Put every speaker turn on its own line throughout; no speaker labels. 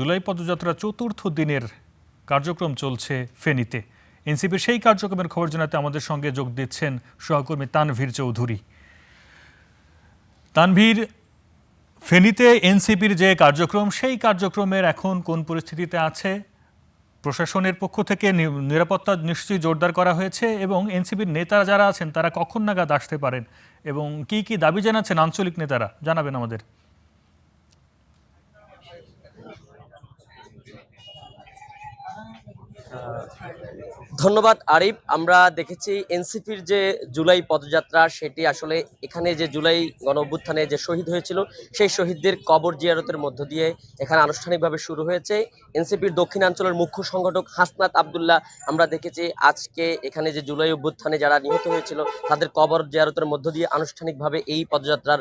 জুলাই পদযাত্রা চতুর্থ দিনের কার্যক্রম চলছে ফেনীতে। এনসিপির সেই কার্যক্রমের খবর জানাতে আমাদের সঙ্গে যোগ দিচ্ছেন সহকর্মী তানভীর চৌধুরী। তানভীর, ফেনীতে এনসিপির যে কার্যক্রম, সেই কার্যক্রমের এখন কোন পরিস্থিতিতে আছে? প্রশাসনের পক্ষ থেকে নিরাপত্তা নিশ্চয়ই জোরদার করা হয়েছে, এবং এনসিপির নেতারা যারা আছেন তারা কখন নাগাদ আসতে পারেন এবং কি কি দাবি জানাচ্ছেন আঞ্চলিক নেতারা, জানাবেন আমাদের।
ধন্যবাদ আরিফ। আমরা দেখেছি এনসিপির যে জুলাই পদযাত্রা, সেটি আসলে এখানে যে জুলাই গণ অভ্যুত্থানে যে শহীদ হয়েছিল সেই শহীদদের কবর জিয়ারতের মধ্য দিয়ে এখানে আনুষ্ঠানিকভাবে শুরু হয়েছে। এনসিপির দক্ষিণাঞ্চলের মুখ্য সংগঠক হাসনাত আবদুল্লাহ আমরা দেখেছি আজকে এখানে যে জুলাই অভ্যুত্থানে যারা নিহত হয়েছিল তাদের কবর জিয়ারতের মধ্য দিয়ে আনুষ্ঠানিকভাবে এই পদযাত্রার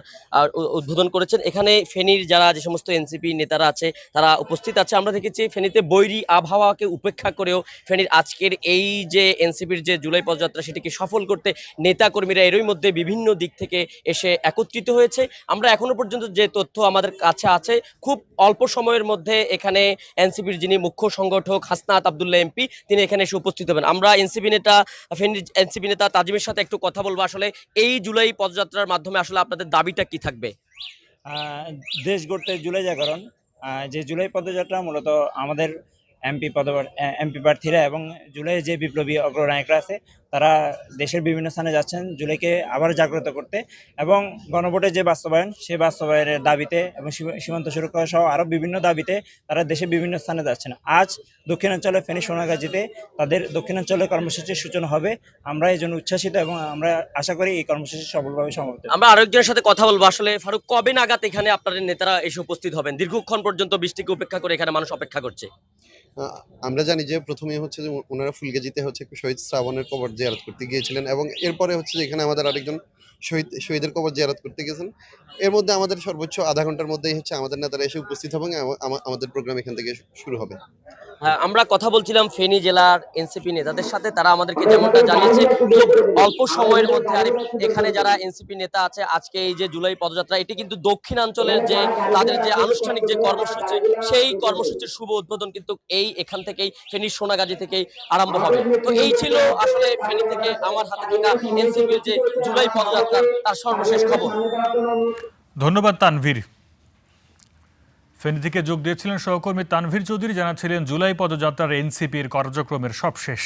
উদ্বোধন করেছেন। এখানে ফেনীর যারা যে সমস্ত এনসিপি নেতারা আছে তারা উপস্থিত আছে। আমরা দেখেছি ফেনীতে বৈরী আবহাওয়াকে উপেক্ষা করেও ফেনীর আজকের এই যে এনসিপির যে জুলাই পদযাত্রা সেটিকে সফল করতে নেতাকর্মীরা এরই মধ্যে বিভিন্ন দিক থেকে এসে একত্রিত হয়েছে। আমরা এখনো পর্যন্ত যে তথ্য আমাদের কাছে আছে, খুব অল্প সময়ের মধ্যে এখানে এনসিপির যিনি মুখ্য সংগঠক হাসনাত আবদুল্লাহ এমপি তিনি এখানে এসে উপস্থিত হবেন। আমরা ফেনীর এনসিপি নেতা তাজিমের সাথে একটু কথা বলবো। আসলে এই জুলাই পদযাত্রার মাধ্যমে আসলে আপনাদের দাবিটা কি থাকবে?
দেশ গড়তে জুলাই জাগরণ, যে জুলাই পদযাত্রা মূলত আমাদের এমপি প্রার্থীরা এবং জুলাই যে বিপ্লবী অগ্রনায়করা আছে তারা দেশের বিভিন্ন স্থানে যাচ্ছেন জুলাইকে আবার জাগ্রত করতে, এবং গণভোটের যে বাস্তবায়ন সেই বাস্তবায়নের দাবিতে এবং সীমান্ত সুরক্ষা সহ আরও বিভিন্ন দাবিতে তারা দেশের বিভিন্ন স্থানে যাচ্ছেন। আজ দক্ষিণাঞ্চলে ফেনী সোনাগাজীতে তাদের দক্ষিণাঞ্চলের কর্মসূচির সূচনা হবে। আমরা এই জন্য উচ্ছ্বাসিত এবং আমরা আশা করি এই কর্মসূচি সফলভাবে সমাপ্ত।
আমরা আরেকজনের সাথে কথা বলবো। আসলে ফারুক, কবে নাগাদ এখানে আপনাদের নেতারা এসে উপস্থিত হবেন? দীর্ঘক্ষণ পর্যন্ত বৃষ্টিকে উপেক্ষা করে এখানে মানুষ অপেক্ষা করছে।
আমরা জানি যে প্রথমে হচ্ছে যে ওনারা ফুলগাজীতে হচ্ছে শহীদ শ্রাবণের কবর জিয়ারত করতে গিয়েছিলেন, এবং এরপরে হচ্ছে যে এখানে আমাদের আরেকজন শহীদের কবর জিয়ারত করতে গেছেন। এর মধ্যে আমাদের সর্বোচ্চ আধা ঘন্টার মধ্যেই হচ্ছে আমাদের নেতারা এসে উপস্থিত হবেন, আমাদের প্রোগ্রাম এখান থেকে শুরু হবে।
হ্যাঁ, আমরা কথা বলছিলাম ফেনী জেলার এনসিপি নেতাদের সাথে। তারা আমাদেরকে যেমনটা জানিয়েছে, খুব অল্প সময়ের মধ্যে আর এখানে যারা এনসিপি নেতা আছে আজকে এই যে জুলাই পদযাত্রা, এটি কিন্তু দক্ষিণাঞ্চলের যে তাদের যে আনুষ্ঠানিক যে কর্মসূচি সেই কর্মসূচির শুভ উদ্বোধন কিন্তু এখান থেকেই ফেনীর সোনাগাজী থেকেই আরম্ভ হবে। তো এই ছিল আসলে ফেনী থেকে আমার হাতে থাকা এনসিপির যে জুলাই পদযাত্রা তার সর্বশেষ খবর।
ধন্যবাদ তানভীর। ফেনী থেকে যোগ দিয়েছিলেন সহকর্মী তানভীর চৌধুরী, জানাচ্ছিলেন জুলাই পদযাত্রার এনসিপির কার্যক্রমের সবশেষ।